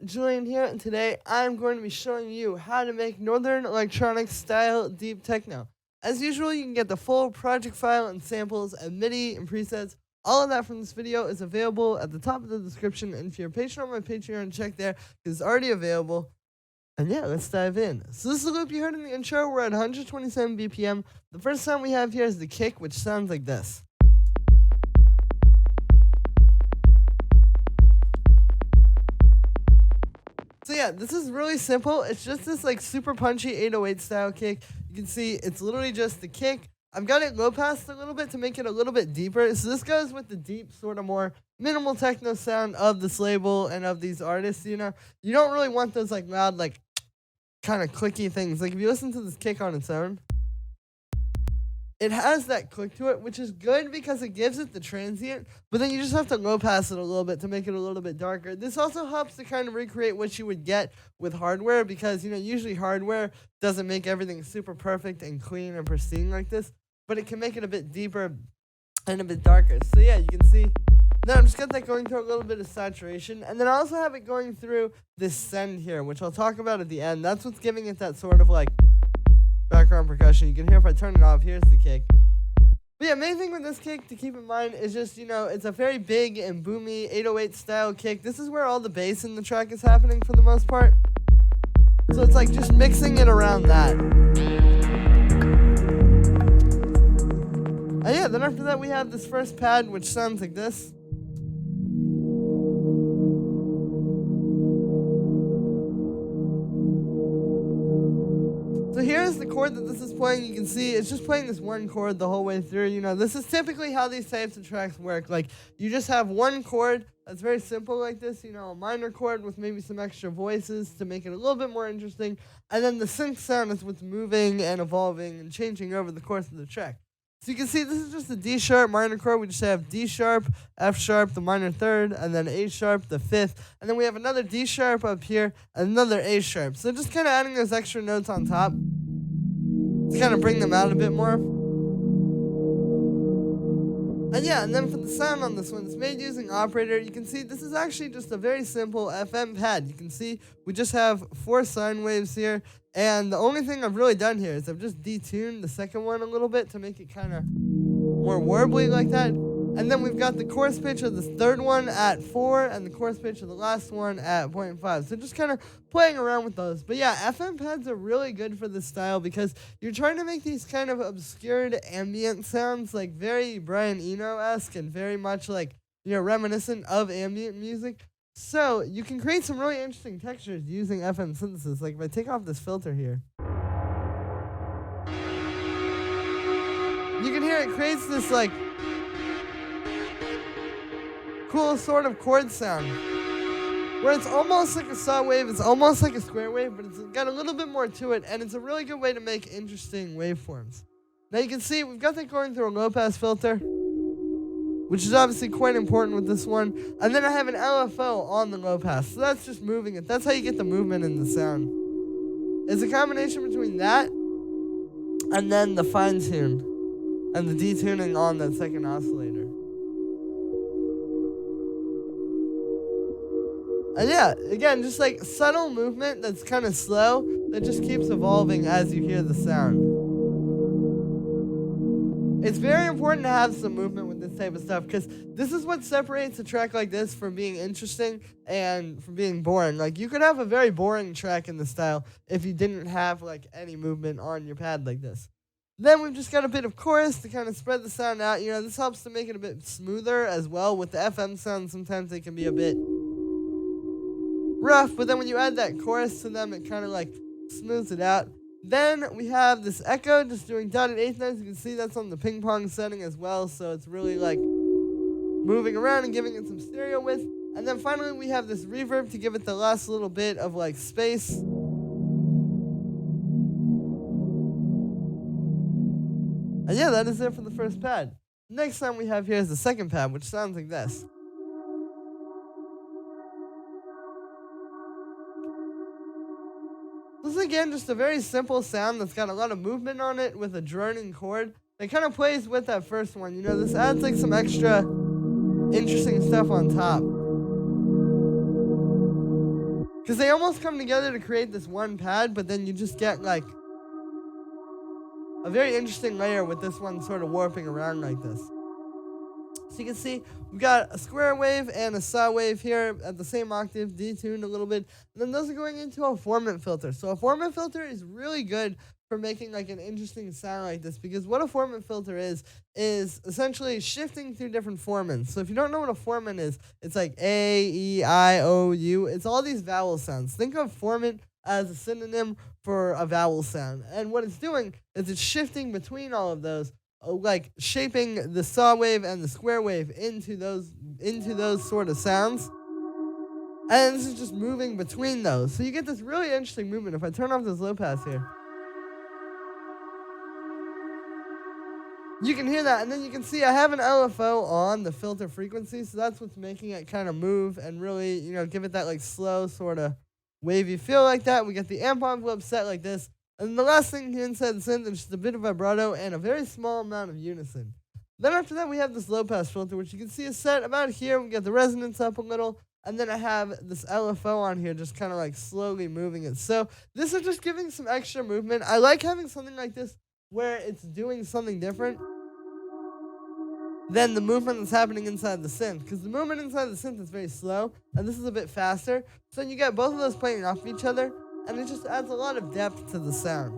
Julian here, and today I'm going to be showing you how to make Northern Electronic style deep techno. As usual, you can get the full project file and samples and MIDI and presets. All of that from this video is available at the top of the description, and if you're a patron on my Patreon, check there because it's already available. And yeah, let's dive in. So this is the loop you heard in the intro. We're at 127 BPM. The first sound we have here is the kick, which sounds like this. So yeah, this is really simple. It's just this like super punchy 808 style kick. You can see it's literally just the kick. I've got it low passed a little bit to make it a little bit deeper. So this goes with the deep, sort of more minimal techno sound of this label and of these artists, you know. You don't really want those like loud, like kind of clicky things. Like if you listen to this kick on its own, it has that click to it, which is good because it gives it the transient, but then you just have to low pass it a little bit to make it a little bit darker. This also helps to kind of recreate what you would get with hardware because, you know, usually hardware doesn't make everything super perfect and clean and pristine like this, but it can make it a bit deeper and a bit darker. So yeah, you can see, now I'm just got that going through a little bit of saturation, and then I also have it going through this send here, which I'll talk about at the end. That's what's giving it that sort of like background percussion. You can hear if I turn it off, here's the kick. But yeah, main thing with this kick to keep in mind is just, you know, it's a very big and boomy 808 style kick. This is where all the bass in the track is happening for the most part. So it's like just mixing it around that. And yeah, then after that we have this first pad, which sounds like this. So here's the chord that this is playing. You can see it's just playing this one chord the whole way through. You know, this is typically how these types of tracks work. Like, you just have one chord that's very simple like this, you know, a minor chord with maybe some extra voices to make it a little bit more interesting. And then the synth sound is what's moving and evolving and changing over the course of the track. So you can see this is just a D sharp minor chord. We just have D sharp, F sharp, the minor third, and then A sharp, the fifth. And then we have another D sharp up here, and another A sharp. So just kind of adding those extra notes on top to kind of bring them out a bit more. And yeah, and then for the sound on this one, it's made using Operator. You can see this is actually just a very simple FM pad. You can see we just have 4 sine waves here. And the only thing I've really done here is I've just detuned the second one a little bit to make it kind of more warbly like that. And then we've got the chorus pitch of the third one at 4 and the chorus pitch of the last one at 0.5. So just kind of playing around with those. But yeah, FM pads are really good for this style because you're trying to make these kind of obscured ambient sounds, like very Brian Eno-esque and very much like, you know, reminiscent of ambient music. So you can create some really interesting textures using FM synthesis. Like if I take off this filter here, you can hear it creates this like cool sort of chord sound where it's almost like a saw wave, it's almost like a square wave, but it's got a little bit more to it, and it's a really good way to make interesting waveforms. Now you can see we've got that going through a low pass filter, which is obviously quite important with this one. And then I have an LFO on the low pass. So that's just moving it. That's how you get the movement in the sound. It's a combination between that and then the fine tune and the detuning on that second oscillator. And yeah, again, just like subtle movement that's kind of slow that just keeps evolving as you hear the sound. It's very important to have some movement with this type of stuff because this is what separates a track like this from being interesting and from being boring. Like, you could have a very boring track in the style if you didn't have like any movement on your pad like this. Then we've just got a bit of chorus to kind of spread the sound out. You know, this helps to make it a bit smoother as well. With the FM sound, sometimes they can be a bit rough, but then when you add that chorus to them, it kind of like smooths it out. Then we have this echo just doing dotted eighth notes. You can see that's on the ping pong setting as well, so it's really like moving around and giving it some stereo width. And then finally we have this reverb to give it the last little bit of like space. And yeah, that is it for the first pad. Next time we have here is the second pad, which sounds like this. This is again just a very simple sound that's got a lot of movement on it with a droning chord. It kind of plays with that first one. You know, this adds like some extra interesting stuff on top. Because they almost come together to create this one pad, but then you just get like a very interesting layer with this one sort of warping around like this. So you can see we've got a square wave and a saw wave here at the same octave, detuned a little bit. And then those are going into a Formant filter. So a Formant filter is really good for making like an interesting sound like this, because what a Formant filter is essentially shifting through different formants. So if you don't know what a formant is, it's like A, E, I, O, U. It's all these vowel sounds. Think of formant as a synonym for a vowel sound. And what it's doing is it's shifting between all of those, like shaping the saw wave and the square wave into those sort of sounds. And this is just moving between those. So you get this really interesting movement. If I turn off this low pass here, you can hear that, and then you can see I have an LFO on the filter frequency, so that's what's making it kind of move and really, give it that like slow sort of wavy feel like that. We get the amp envelope set like this, and the last thing here inside the synth is just a bit of vibrato and a very small amount of unison. Then after that, we have this low pass filter, which you can see is set about here. We get the resonance up a little, and then I have this LFO on here just kind of like slowly moving it. So this is just giving some extra movement. I like having something like this where it's doing something different than the movement that's happening inside the synth, because the movement inside the synth is very slow, and this is a bit faster. So you get both of those playing off of each other, and it just adds a lot of depth to the sound.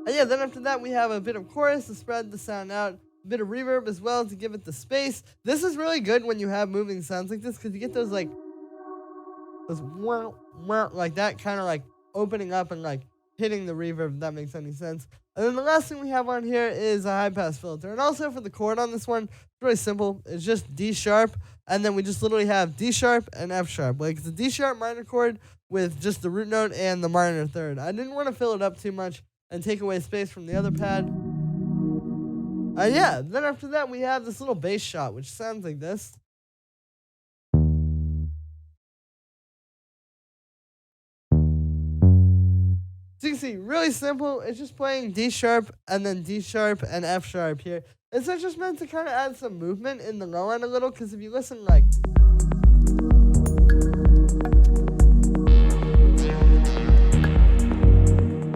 And yeah, then after that we have a bit of chorus to spread the sound out, a bit of reverb as well to give it the space. This is really good when you have moving sounds like this, because you get those like those like that, kind of like opening up and like hitting the reverb, if that makes any sense. And then the last thing we have on here is a high pass filter. And also for the chord on this one, it's really simple. It's just D sharp, and then we just literally have D sharp and F sharp. Like it's a D sharp minor chord with just the root note and the minor third. I didn't want to fill it up too much and take away space from the other pad. Yeah, then after that we have this little bass shot, which sounds like this. So you can see, really simple. It's just playing D sharp and then D sharp and F sharp here. It's just meant to kind of add some movement in the low end a little, because if you listen like,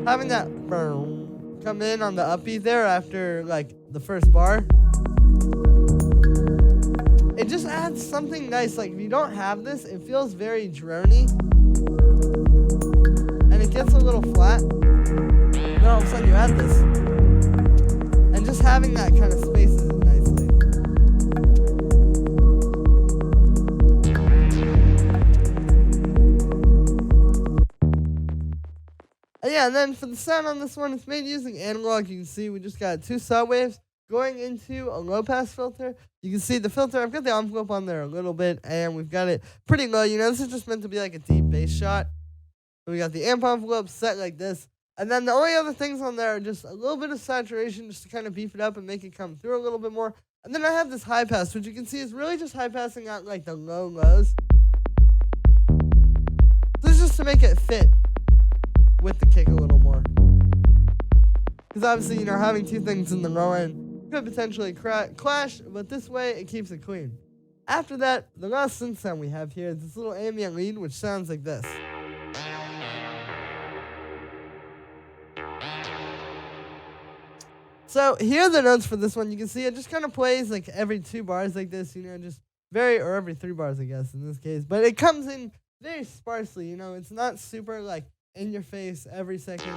having that come in on the upbeat there after like the first bar, it just adds something nice. Like if you don't have this, it feels very drony. And it gets a little flat. Then all of a sudden you add this. And just having that kind of spaces it nicely. And then for the sound on this one, it's made using analog. You can see we just got two saw waves going into a low pass filter. You can see the filter, I've got the envelope on there a little bit, and we've got it pretty low. This is just meant to be like a deep bass shot. We got the amp envelope set like this. And then the only other things on there are just a little bit of saturation just to kind of beef it up and make it come through a little bit more. And then I have this high pass, which you can see is really just high passing out like the low lows. This is just to make it fit with the kick a little more. Because obviously, having two things in the low end could potentially clash, but this way it keeps it clean. After that, the last synth sound we have here is this little ambient lead, which sounds like this. So here are the notes for this one. You can see it just kind of plays like every 2 bars like this, just or every 3 bars, I guess, in this case. But it comes in very sparsely, it's not super like in your face every second.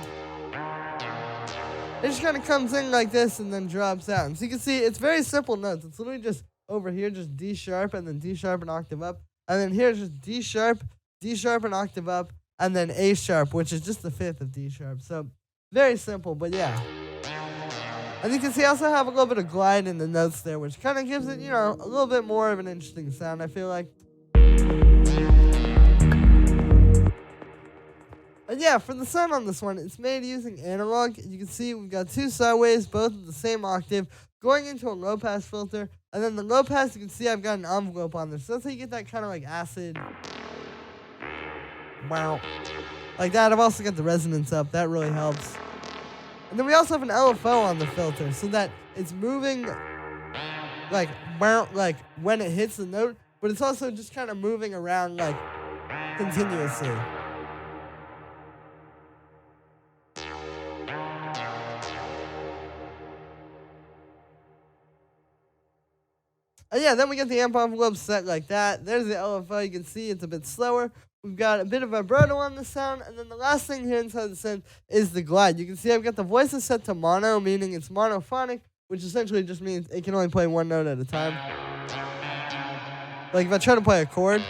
It just kind of comes in like this and then drops out. And so you can see it's very simple notes. It's literally just over here, just D sharp and then D sharp and octave up. And then here, just D sharp and octave up, and then A sharp, which is just the 5th of D sharp. So very simple, but yeah. And you can see I also have a little bit of glide in the notes there, which kind of gives it, a little bit more of an interesting sound, I feel like. And yeah, for the sound on this one, it's made using analog. You can see we've got 2 saw waves, both at the same octave, going into a low pass filter. And then the low pass, you can see I've got an envelope on there. So that's how you get that kind of like acid. Wow. Like that. I've also got the resonance up. That really helps. And then we also have an LFO on the filter so that it's moving like when it hits the note, but it's also just kind of moving around like continuously. And yeah, then we get the amp envelope set like that. There's the LFO. You can see it's a bit slower. We've got a bit of vibrato on the sound. And then the last thing here inside the synth is the glide. You can see I've got the voices set to mono, meaning it's monophonic, which essentially just means it can only play one note at a time. Like if I try to play a chord,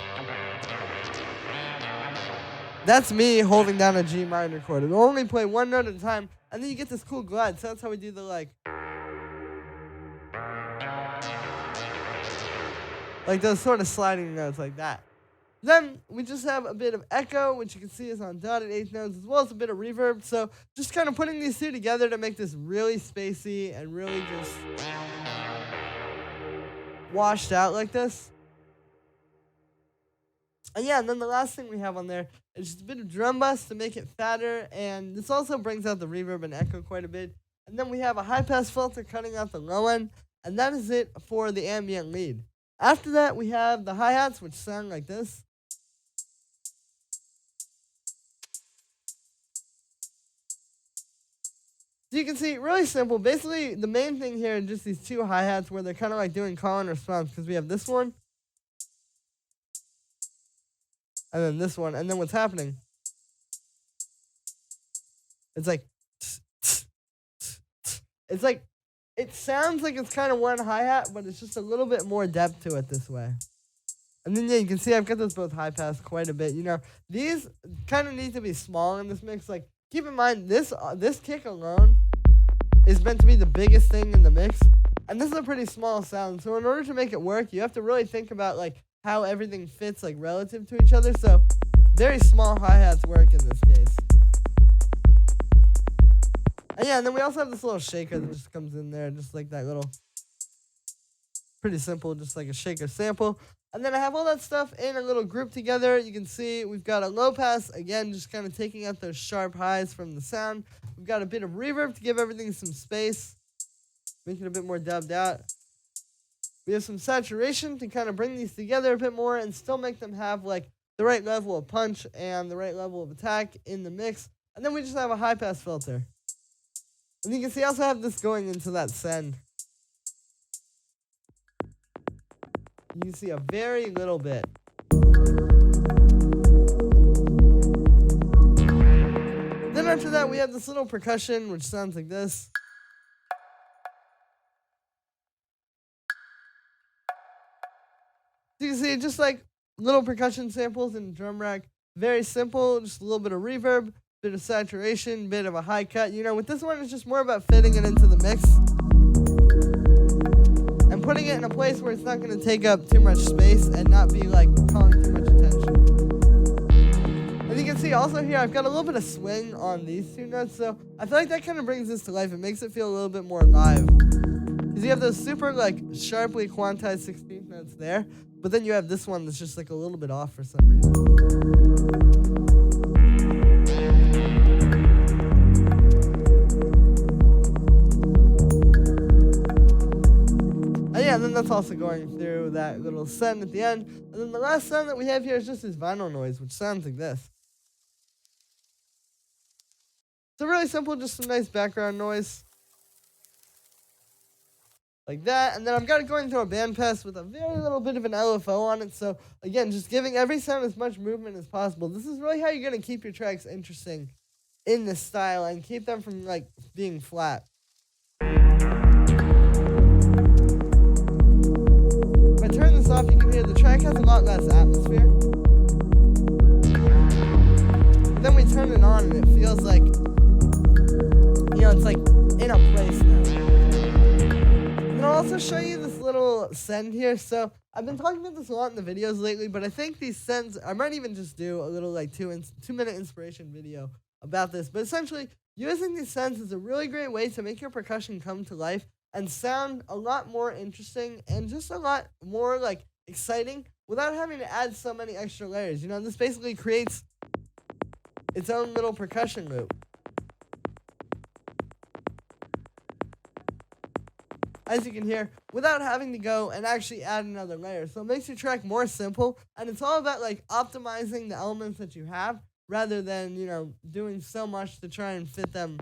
that's me holding down a G minor chord. It'll only play one note at a time. And then you get this cool glide. So that's how we do the like those sort of sliding notes like that. Then we just have a bit of echo, which you can see is on dotted eighth notes, as well as a bit of reverb. So just kind of putting these two together to make this really spacey and really just washed out like this. And yeah, and then the last thing we have on there is just a bit of drum bus to make it fatter, and this also brings out the reverb and echo quite a bit. And then we have a high pass filter cutting out the low end, and that is it for the ambient lead. After that, we have the hi-hats, which sound like this. So you can see, really simple. Basically, the main thing here is just these two hi-hats where they're kind of like doing call and response, because we have this one, and then this one, and then what's happening? It's like, it's like, it sounds like it's kind of one hi-hat, but it's just a little bit more depth to it this way. And then, yeah, you can see I've got those both high pass quite a bit. You know, these kind of need to be small in this mix. Like, keep in mind, this kick alone is meant to be the biggest thing in the mix. And this is a pretty small sound. So in order to make it work, you have to really think about, like, how everything fits, like, relative to each other. So very small hi-hats work in this case. And yeah, and then we also have this little shaker that just comes in there, just like that little, pretty simple, just like a shaker sample. And then I have all that stuff in a little group together. You can see we've got a low pass, again, just kind of taking out those sharp highs from the sound. We've got a bit of reverb to give everything some space, make it a bit more dubbed out. We have some saturation to kind of bring these together a bit more and still make them have like the right level of punch and the right level of attack in the mix. And then we just have a high pass filter. And you can see I also have this going into that send. You can see a very little bit. Then after that, we have this little percussion, which sounds like this. So you can see just like little percussion samples in the drum rack. Very simple, just a little bit of reverb, bit of saturation, bit of a high cut. You know, with this one, it's just more about fitting it into the mix and putting it in a place where it's not going to take up too much space and not be like calling too much attention. And you can see also here, I've got a little bit of swing on these two notes, so I feel like that kind of brings this to life. It makes it feel a little bit more live. Because you have those super like sharply quantized 16th notes there, but then you have this one that's just like a little bit off for some reason. Yeah, and then that's also going through that little send at the end. And then the last sound that we have here is just this vinyl noise, which sounds like this. So really simple, just some nice background noise. Like that. And then I've got it going through a bandpass with a very little bit of an LFO on it. So again, just giving every sound as much movement as possible. This is really how you're going to keep your tracks interesting in this style and keep them from like being flat. Turn this off, you can hear the track has a lot less atmosphere. Then we turn it on and it feels like, you know, it's like in a place now. And I'll also show you this little send here. So I've been talking about this a lot in the videos lately, but I think these sends, I might even just do a little like 2-minute inspiration video about this. But essentially, using these sends is a really great way to make your percussion come to life and sound a lot more interesting and just a lot more like exciting without having to add so many extra layers. You know, this basically creates its own little percussion loop. as you can hear, without having to go and actually add another layer. So it makes your track more simple, and it's all about like optimizing the elements that you have rather than, you know, doing so much to try and fit them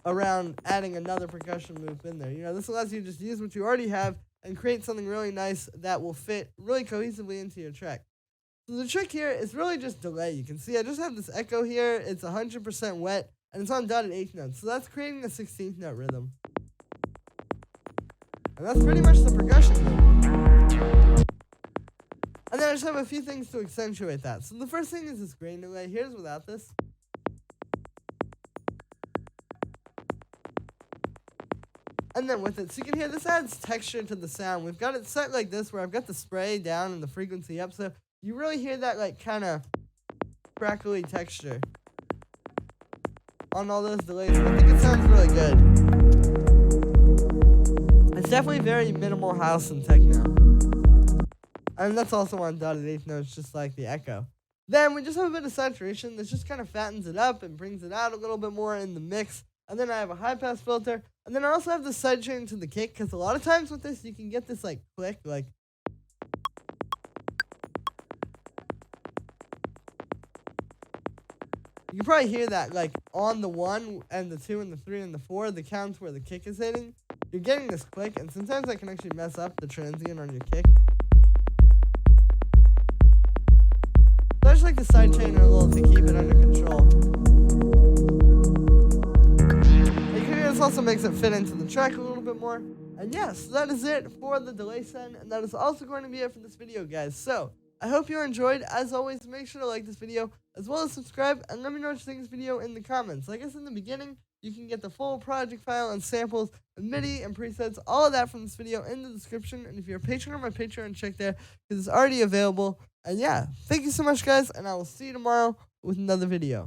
around adding another percussion loop in there. You know, this allows you to just use what you already have and create something really nice that will fit really cohesively into your track. So the trick here is really just delay. You can see I just have this echo here. It's 100% wet, and it's on dotted eighth notes. So that's creating a 16th note rhythm. And that's pretty much the percussion loop. And then I just have a few things to accentuate that. So the first thing is this grain delay. Here's without this. And then with it, so you can hear this adds texture to the sound. We've got it set like this where I've got the spray down and the frequency up. So you really hear that like kind of crackly texture on all those delays. I think it sounds really good. It's definitely very minimal house and techno. And that's also on dotted eighth notes, just like the echo. Then we just have a bit of saturation that just kind of fattens it up and brings it out a little bit more in the mix. And then I have a high pass filter. And then I also have the sidechain to the kick, because a lot of times with this, you can get this like click, like. You can probably hear that like on the 1 and the 2 and the 3 and the 4, the counts where the kick is hitting. You're getting this click, and sometimes that can actually mess up the transient on your kick. So I just like the sidechain a little to keep it under control. This also makes it fit into the track a little bit more. And yes, that is it for the delay send, and that is also going to be it for this video, guys. So I hope you enjoyed. As always, make sure to like this video as well as subscribe, and let me know what you think of this video in the comments. Like I said in the beginning, you can get the full project file and samples and MIDI and presets, all of that from this video in the description. And if you're a patron on my Patreon, check there because it's already available. And yeah, thank you so much, guys, and I will see you tomorrow with another video.